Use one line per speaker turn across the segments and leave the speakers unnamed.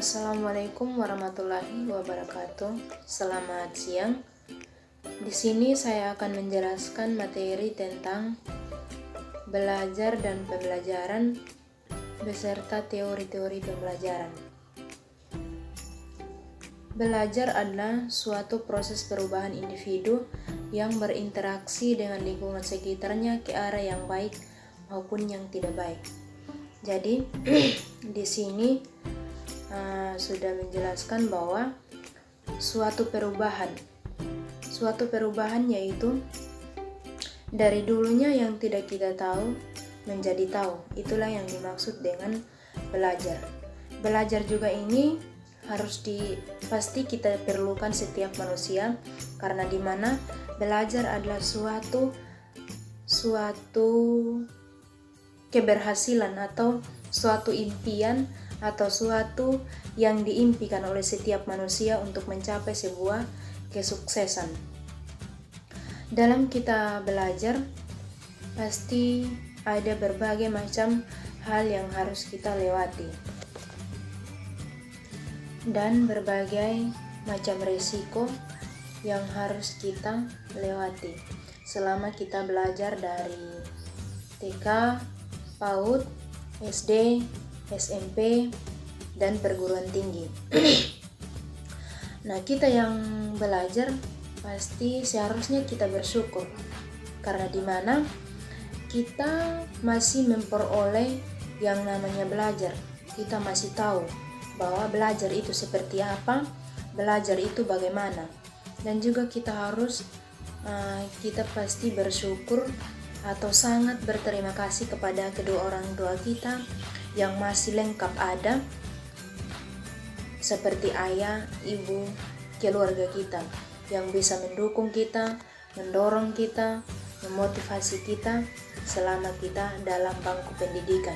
Assalamualaikum warahmatullahi wabarakatuh. Selamat siang. Di sini saya akan menjelaskan materi tentang belajar dan pembelajaran beserta teori-teori pembelajaran. Belajar adalah suatu proses perubahan individu yang berinteraksi dengan lingkungan sekitarnya ke arah yang baik maupun yang tidak baik. Jadi di sini sudah menjelaskan bahwa suatu perubahan yaitu dari dulunya yang tidak kita tahu menjadi tahu. Itulah yang dimaksud dengan belajar. Belajar juga ini pasti kita perlukan setiap manusia, karena dimana belajar adalah suatu keberhasilan atau suatu impian atau suatu yang diimpikan oleh setiap manusia untuk mencapai sebuah kesuksesan. Dalam kita belajar pasti ada berbagai macam hal yang harus kita lewati dan berbagai macam risiko yang harus kita lewati selama kita belajar dari TK, PAUD, SD, SMP, dan perguruan tinggi. Nah, kita yang belajar pasti seharusnya kita bersyukur, karena dimana kita masih memperoleh yang namanya belajar. Kita masih tahu bahwa belajar itu seperti apa, belajar itu bagaimana, dan juga kita pasti bersyukur atau sangat berterima kasih kepada kedua orang tua kita yang masih lengkap ada, seperti ayah, ibu, keluarga kita yang bisa mendukung kita, mendorong kita, memotivasi kita selama kita dalam bangku pendidikan.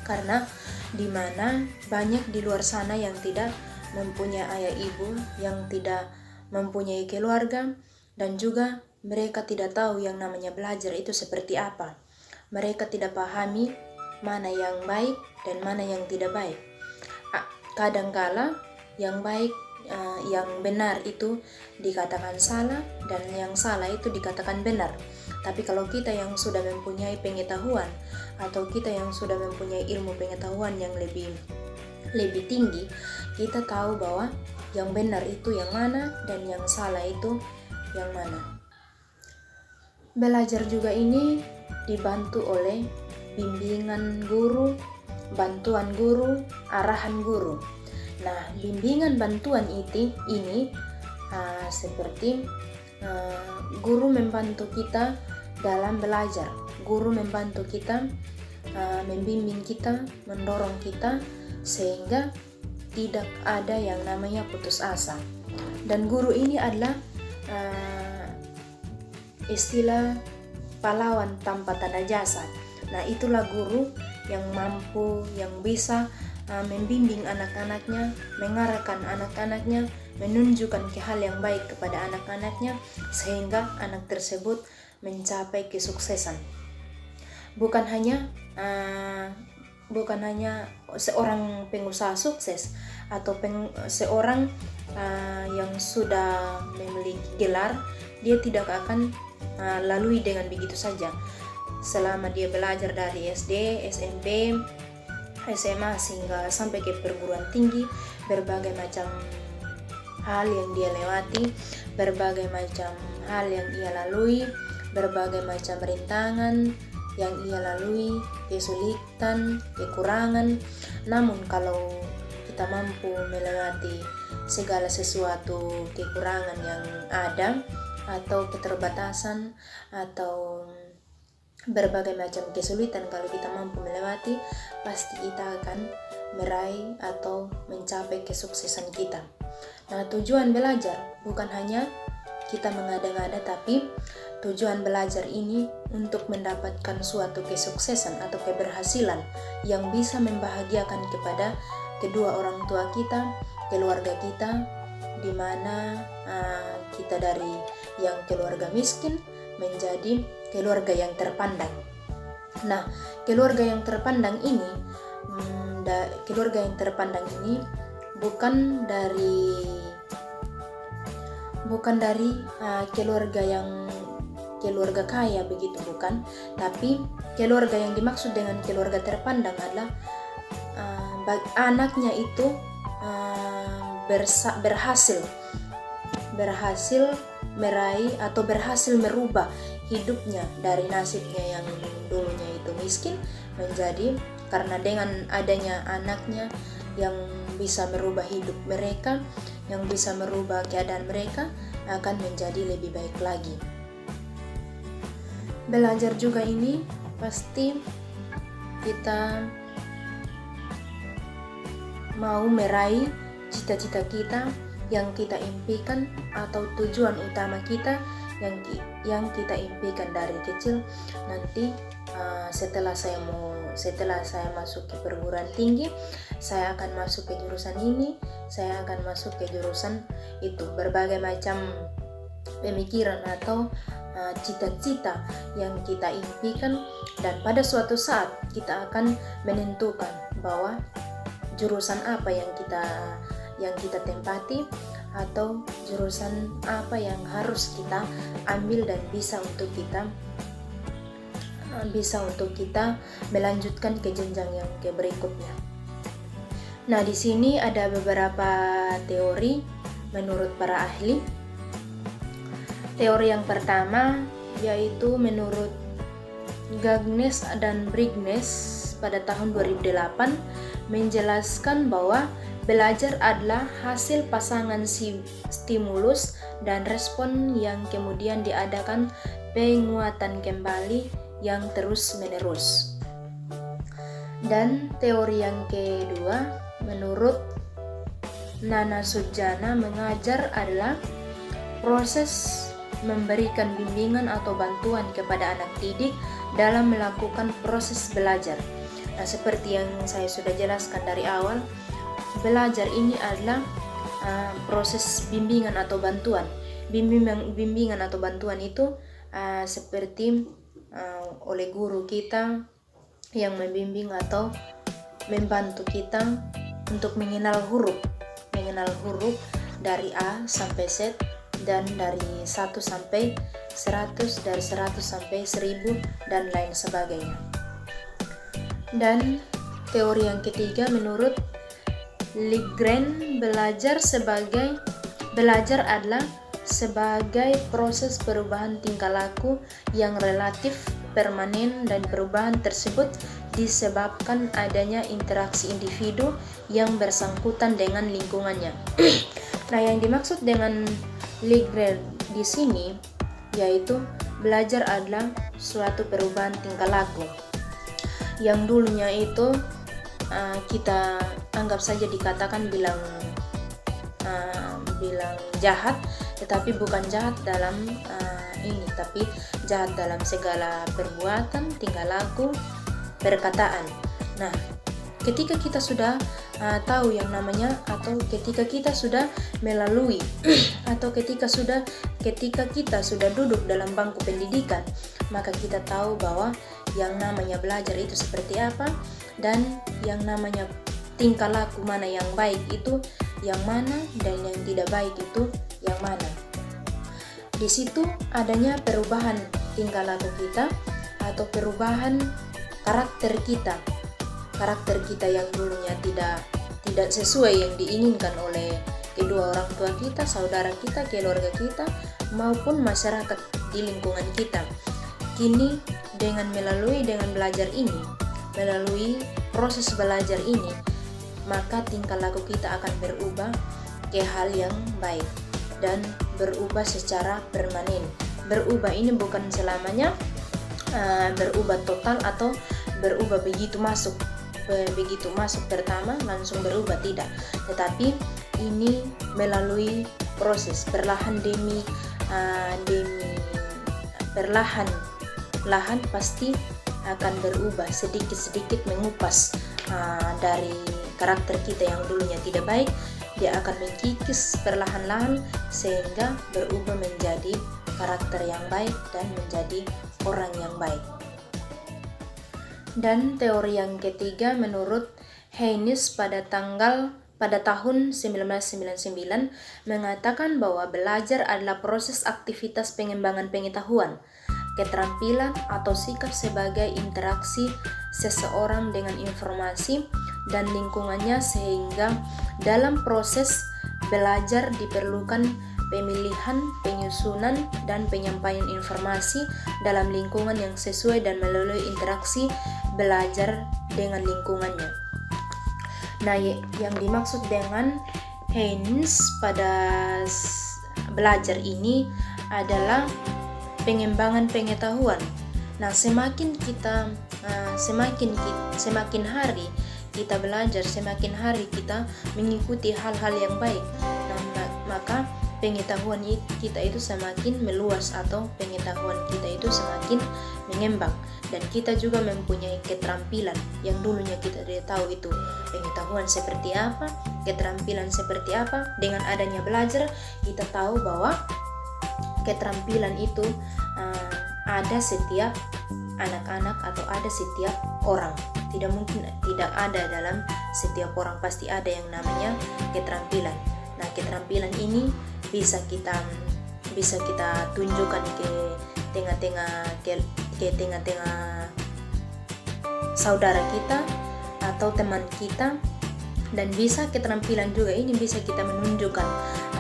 Karena dimana banyak di luar sana yang tidak mempunyai ayah ibu, yang tidak mempunyai keluarga, dan juga mereka tidak tahu yang namanya belajar itu seperti apa. Mereka tidak pahami mana yang baik dan mana yang tidak baik. Kadangkala yang baik, yang benar itu dikatakan salah, dan yang salah itu dikatakan benar. Tapi kalau kita yang sudah mempunyai pengetahuan atau kita yang sudah mempunyai ilmu pengetahuan yang lebih tinggi, kita tahu bahwa yang benar itu yang mana dan yang salah itu yang mana. Belajar juga ini dibantu oleh bimbingan guru, bantuan guru, arahan guru. Nah, bimbingan bantuan ini seperti guru membantu kita dalam belajar. Guru membantu kita, membimbing kita, mendorong kita sehingga tidak ada yang namanya putus asa. Dan guru ini adalah istilah pahlawan tanpa tanda jasa. Nah, itulah guru yang mampu, yang bisa membimbing anak-anaknya, mengarahkan anak-anaknya, menunjukkan ke hal yang baik kepada anak-anaknya sehingga anak tersebut mencapai kesuksesan. Bukan hanya seorang pengusaha sukses atau seorang yang sudah memiliki gelar, dia tidak akan lalui dengan begitu saja. Selama dia belajar dari SD, SMP, SMA sehingga sampai ke perguruan tinggi, berbagai macam hal yang dia lewati, berbagai macam hal yang ia lalui, berbagai macam rintangan yang ia lalui, kesulitan, kekurangan. Namun kalau kita mampu melewati segala sesuatu kekurangan yang ada atau keterbatasan atau berbagai macam kesulitan, kalau kita mampu melewati, pasti kita akan meraih atau mencapai kesuksesan kita. Nah, tujuan belajar bukan hanya kita mengada-ngada, tapi tujuan belajar ini untuk mendapatkan suatu kesuksesan atau keberhasilan yang bisa membahagiakan kepada kedua orang tua kita, keluarga kita, di mana kita dari yang keluarga miskin menjadi keluarga yang terpandang. Nah, keluarga yang terpandang ini bukan dari keluarga kaya begitu, bukan, tapi keluarga yang dimaksud dengan keluarga terpandang adalah anaknya itu berhasil meraih atau berhasil merubah hidupnya dari nasibnya yang dulunya itu miskin menjadi, karena dengan adanya anaknya yang bisa merubah hidup mereka, yang bisa merubah keadaan mereka, akan menjadi lebih baik lagi. Belajar juga ini pasti kita mau meraih cita-cita kita yang kita impikan atau tujuan utama kita yang kita impikan dari kecil. Nanti setelah saya masuk ke perguruan tinggi, saya akan masuk ke jurusan ini, saya akan masuk ke jurusan itu. Berbagai macam pemikiran atau cita-cita yang kita impikan, dan pada suatu saat kita akan menentukan bahwa jurusan apa yang kita tempati atau jurusan apa yang harus kita ambil dan bisa untuk kita melanjutkan ke jenjang yang berikutnya. Nah, di sini ada beberapa teori menurut para ahli. Teori yang pertama yaitu menurut Gagnes dan Brignes pada tahun 2008 menjelaskan bahwa belajar adalah hasil pasangan stimulus dan respon yang kemudian diadakan penguatan kembali yang terus-menerus. Dan teori yang kedua menurut Nana Sujana, mengajar adalah proses memberikan bimbingan atau bantuan kepada anak didik dalam melakukan proses belajar. Nah, seperti yang saya sudah jelaskan dari awal, belajar ini adalah proses bimbingan atau bantuan. Bimbingan atau bantuan itu seperti oleh guru kita yang membimbing atau membantu kita untuk mengenal huruf dari A sampai Z, dan dari 1 sampai 100, dari 100 sampai 1000 dan lain sebagainya. Dan teori yang ketiga menurut Ligren, belajar adalah sebagai proses perubahan tingkah laku yang relatif permanen, dan perubahan tersebut disebabkan adanya interaksi individu yang bersangkutan dengan lingkungannya. Nah, yang dimaksud dengan Ligren di sini yaitu belajar adalah suatu perubahan tingkah laku yang dulunya itu kita anggap saja dikatakan bilang jahat, tetapi bukan jahat dalam ini, tapi jahat dalam segala perbuatan, tingkah laku, perkataan. Nah, ketika kita sudah tahu yang namanya, atau ketika kita sudah melalui atau ketika kita sudah duduk dalam bangku pendidikan, maka kita tahu bahwa yang namanya belajar itu seperti apa, dan yang namanya tingkah laku mana yang baik itu yang mana, dan yang tidak baik itu yang mana. Di situ adanya perubahan tingkah laku kita atau perubahan karakter kita yang dulunya tidak sesuai yang diinginkan oleh kedua orang tua kita, saudara kita, keluarga kita, maupun masyarakat di lingkungan kita. Kini melalui belajar ini, melalui proses belajar ini, maka tingkah laku kita akan berubah ke hal yang baik dan berubah secara permanen. Berubah ini bukan selamanya berubah total atau berubah begitu masuk pertama langsung berubah, tidak, tetapi ini melalui proses perlahan demi perlahan pasti akan berubah, sedikit mengupas dari karakter kita yang dulunya tidak baik. Dia akan mengkikis perlahan-lahan sehingga berubah menjadi karakter yang baik dan menjadi orang yang baik. Dan teori yang ketiga menurut Haynes pada pada tahun 1999 mengatakan bahwa belajar adalah proses aktivitas pengembangan pengetahuan, keterampilan atau sikap sebagai interaksi seseorang dengan informasi dan lingkungannya, sehingga dalam proses belajar diperlukan pemilihan, penyusunan, dan penyampaian informasi dalam lingkungan yang sesuai dan melalui interaksi belajar dengan lingkungannya. Nah, yang dimaksud dengan Haynes pada belajar ini adalah pengembangan pengetahuan. Nah, semakin hari kita belajar, semakin hari kita mengikuti hal-hal yang baik. Nah, maka pengetahuan kita itu semakin meluas atau pengetahuan kita itu semakin mengembang, dan kita juga mempunyai keterampilan yang dulunya kita tidak tahu itu pengetahuan seperti apa, keterampilan seperti apa. Dengan adanya belajar kita tahu bahwa keterampilan itu ada setiap anak-anak atau ada setiap orang. Tidak mungkin tidak ada dalam setiap orang, pasti ada yang namanya keterampilan. Nah, keterampilan ini bisa kita tunjukkan ke tengah-tengah saudara kita atau teman kita, dan bisa keterampilan juga ini bisa kita menunjukkan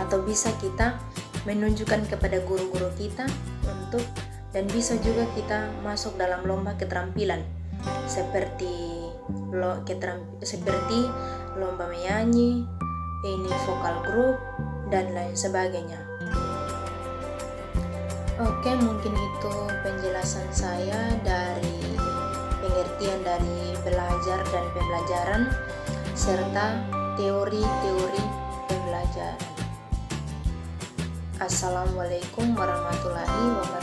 atau bisa kita menunjukkan kepada guru-guru kita dan bisa juga kita masuk dalam lomba keterampilan seperti lomba menyanyi, ini vokal group dan lain sebagainya. Oke, mungkin itu penjelasan saya dari pengertian dari belajar dan pembelajaran serta teori-teori pembelajaran. Assalamualaikum warahmatullahi wabarakatuh.